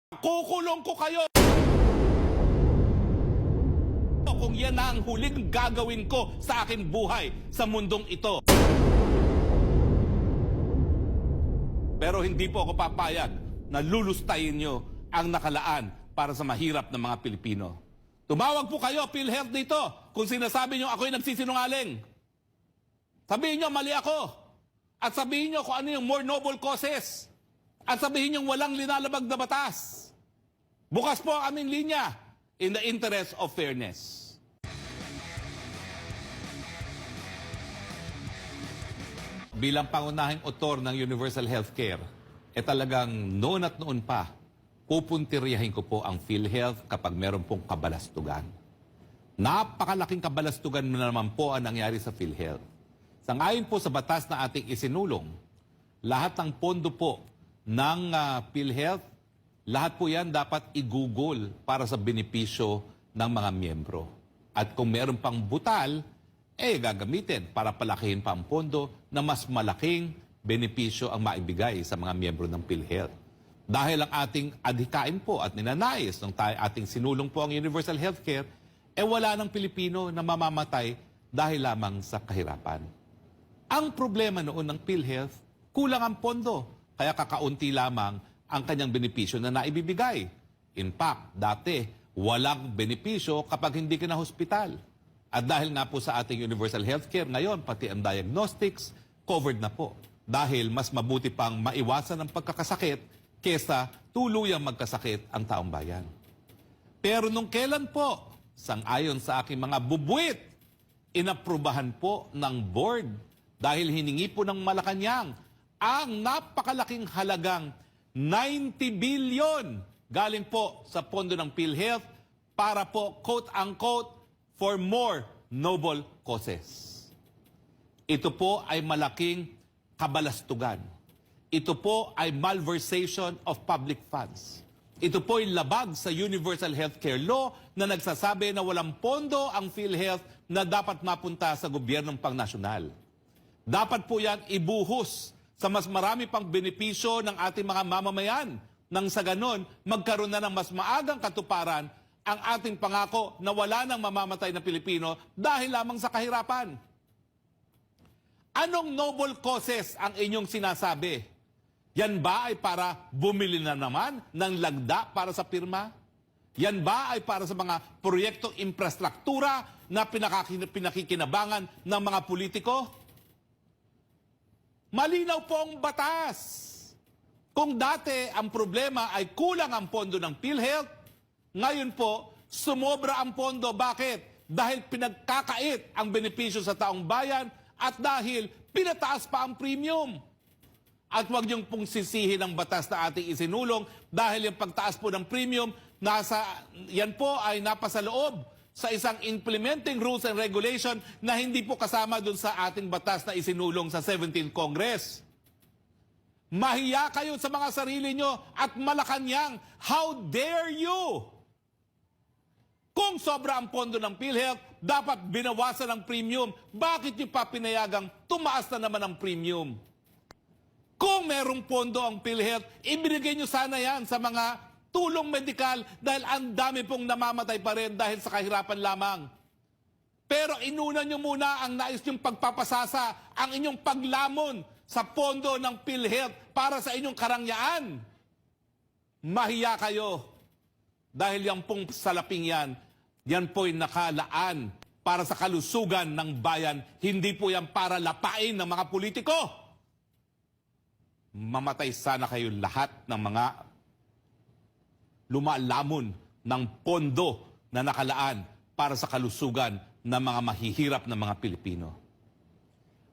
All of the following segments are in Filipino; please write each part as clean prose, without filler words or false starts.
Kukulong ko kayo kung yan ang huling gagawin ko sa aking buhay sa mundong ito. Pero hindi po ako papayag na lulustayin nyo ang nakalaan para sa mahirap ng mga Pilipino. Tumawag po kayo, PhilHealth, dito kung sinasabi nyo ako'y nagsisinungaling. Sabihin nyo mali ako. At sabihin nyo kung ano yung more noble causes. At sabihin nyo walang linalabag na batas. Bukas po ang aming linya in the interest of fairness. Bilang pangunahing author ng Universal Healthcare, talagang noon at noon pa, pupuntiryahin ko po ang PhilHealth kapag meron pong kabalastugan. Napakalaking kabalastugan na naman po ang nangyari sa PhilHealth. Sangayon po sa batas na ating isinulong, lahat ng pondo po ng PhilHealth, lahat po yan dapat i-google para sa benepisyo ng mga miyembro. At kung meron pang butal, gagamitin para palakihin pa ang pondo na mas malaking benepisyo ang maibigay sa mga miyembro ng PhilHealth. Dahil ang ating adhikain po at ninanais ng ating sinulong po ang Universal Healthcare, wala ng Pilipino na mamamatay dahil lamang sa kahirapan. Ang problema noon ng PhilHealth, kulang ang pondo, kaya kakaunti lamang ang kanyang benepisyo na naibibigay. In fact, dati, walang benepisyo kapag hindi ka na hospital. At dahil nga po sa ating Universal Healthcare, ngayon, pati ang diagnostics, covered na po. Dahil mas mabuti pang maiwasan ang pagkakasakit kesa tuluyang magkasakit ang taong bayan. Pero nung kailan po, sang-ayon sa aking mga bubuit, inaprubahan po ng board dahil hiningi po ng Malacanang ang napakalaking halagang 90 billion galing po sa pondo ng PhilHealth para po, quote-unquote, for more noble causes. Ito po ay malaking kabalastugan. Ito po ay malversation of public funds. Ito po ay labag sa Universal Healthcare Law na nagsasabi na walang pondo ang PhilHealth na dapat mapunta sa gobyernong pangnasyonal. Dapat po yan ibuhos sa mas marami pang benepisyo ng ating mga mamamayan nang sa ganon magkaroon na ng mas maagang katuparan ang ating pangako na wala nang mamamatay na Pilipino dahil lamang sa kahirapan. Anong noble causes ang inyong sinasabi? Yan ba ay para bumili na naman ng lagda para sa pirma? Yan ba ay para sa mga proyektong infrastruktura na pinakikinabangan ng mga politiko? Malinaw po ang batas. Kung dati ang problema ay kulang ang pondo ng PhilHealth, ngayon po, sumobra ang pondo. Bakit? Dahil pinagkakait ang benepisyo sa taong bayan at dahil pinataas pa ang premium. At huwag niyong pong sisihin ang batas na ating isinulong dahil yung pagtaas po ng premium, yan po ay napasa loob sa isang implementing rules and regulation na hindi po kasama dun sa ating batas na isinulong sa 17th Congress. Mahiya kayo sa mga sarili nyo at Malacanang, how dare you? Kung sobra ang pondo ng PhilHealth, dapat binawasan ang premium. Bakit nyo pa pinayagang tumaas na naman ang premium? Kung merong pondo ang PhilHealth, ibinigay nyo sana yan sa mga tulong medikal dahil ang dami pong namamatay pa rin dahil sa kahirapan lamang. Pero inuna nyo muna ang nais nyong pagpapasasa, ang inyong paglamon sa pondo ng PhilHealth para sa inyong karangyaan. Mahiya kayo dahil yung pong salaping yan po'y nakalaan para sa kalusugan ng bayan. Hindi po yan para lapain ng mga politiko. Mamatay sana kayo lahat ng mga lumalamon ng pondo na nakalaan para sa kalusugan ng mga mahihirap na mga Pilipino.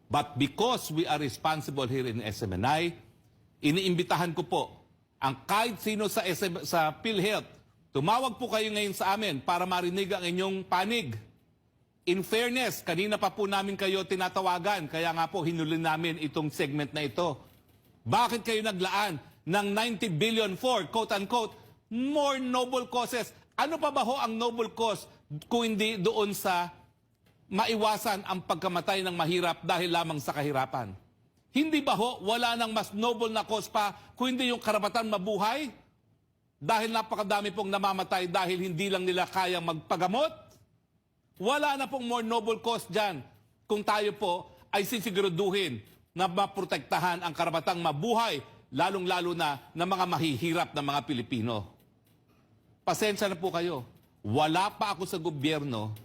But because we are responsible here in SMNI, iniimbitahan ko po ang kahit sino sa PhilHealth, tumawag po kayo ngayon sa amin para marinig ang inyong panig. In fairness, kanina pa po namin kayo tinatawagan, kaya nga po hinuli namin itong segment na ito. Bakit kayo naglaan ng 90 billion for, quote-unquote, more noble causes? Ano pa ba ho ang noble cause kung hindi doon sa maiwasan ang pagkamatay ng mahirap dahil lamang sa kahirapan? Hindi ba ho, wala nang mas noble na cause pa kung hindi yung karapatan mabuhay? dahil napakadami pong namamatay dahil hindi lang nila kayang magpagamot? Wala na pong more noble cause dyan kung tayo po ay sisiguraduhin na maprotektahan ang karapatang mabuhay, lalong-lalo na ng mga mahihirap na mga Pilipino. Pasensya na po kayo. Wala pa ako sa gobyerno,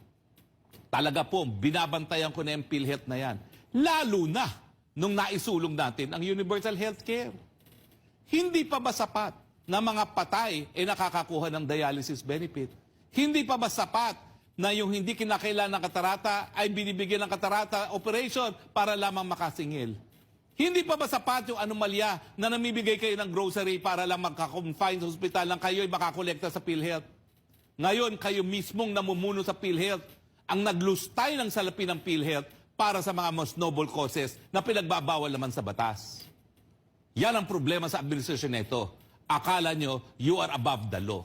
talaga po, binabantayan ko na yung PhilHealth na yan. Lalo na nung naisulong natin ang universal healthcare. Hindi pa ba sapat na mga patay ay nakakakuha ng dialysis benefit? Hindi pa ba sapat na yung hindi kinakailangan ng katarata ay binibigyan ng katarata operation para lamang makasingil? Hindi pa ba sapat yung anomalya na namibigay kayo ng grocery para lang magka-confine sa hospital lang kayo ay makakolekta sa PhilHealth? Ngayon, kayo mismong namumuno sa PhilHealth ang naglustay ng salapi ng PhilHealth para sa mga most noble causes na pinagbabawal naman sa batas. Yan ang problema sa administrasyon nito. Akala nyo, you are above the law.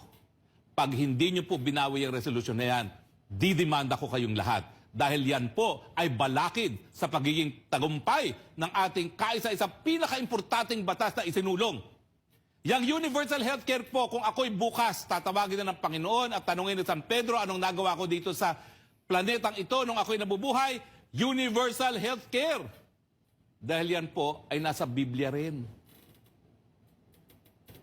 Pag hindi nyo po binawi ang resolusyon na yan, didemanda ko kayong lahat. Dahil yan po ay balakid sa pagiging tagumpay ng ating kaisa-isa pinaka-importanting batas na isinulong. Yang universal healthcare po, kung ako'y bukas, tatawagin na ng Panginoon at tanungin ni San Pedro anong nagawa ko dito sa planetang ito nung ako'y nabubuhay, universal healthcare. Dahil yan po ay nasa Biblia rin.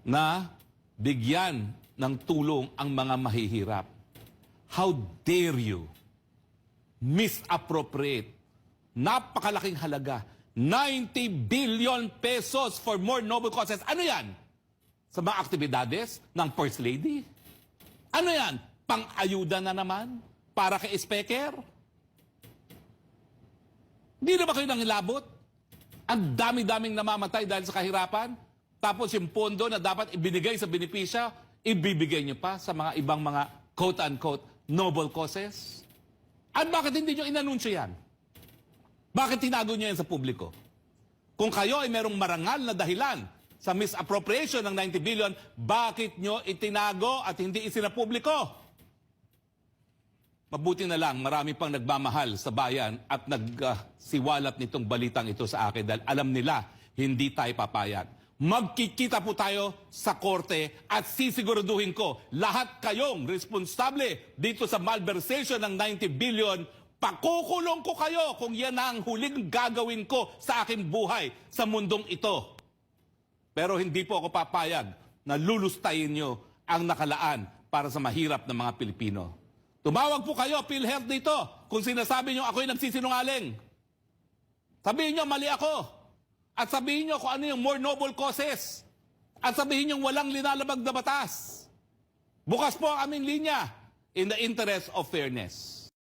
Na bigyan ng tulong ang mga mahihirap. How dare you misappropriate napakalaking halaga, 90 billion pesos for more noble causes. Ano yan? Sa mga aktibidades ng First Lady? Ano yan? Pang-ayuda na naman? Para kay Speaker? Hindi na ba kayo nangilabot? Ang dami-daming namamatay dahil sa kahirapan? Tapos yung pondo na dapat ibinigay sa benepisya, ibibigay nyo pa sa mga ibang mga quote-unquote noble causes? At bakit hindi nyo inanunsyo yan? Bakit tinago nyo yan sa publiko? Kung kayo ay merong marangal na dahilan sa misappropriation ng 90 billion, bakit nyo itinago at hindi isinapubliko? Mabuti na lang, marami pang nagmamahal sa bayan at nagsiwalat nitong balitang ito sa akin dahil alam nila, hindi tayo papayag. Magkikita po tayo sa korte at sisiguraduhin ko lahat kayong responsable dito sa malversation ng 90 billion, pakukulong ko kayo kung yan ang huling gagawin ko sa aking buhay sa mundong ito. Pero hindi po ako papayag na lulustayin nyo ang nakalaan para sa mahirap ng mga Pilipino. Tumawag po kayo, PhilHealth dito, kung sinasabi nyo ako'y nagsisinungaling. Sabihin nyo, mali ako. At sabihin nyo kung ano yung more noble causes. At sabihin nyo walang linalabag na batas. Bukas po ang aming linya in the interest of fairness.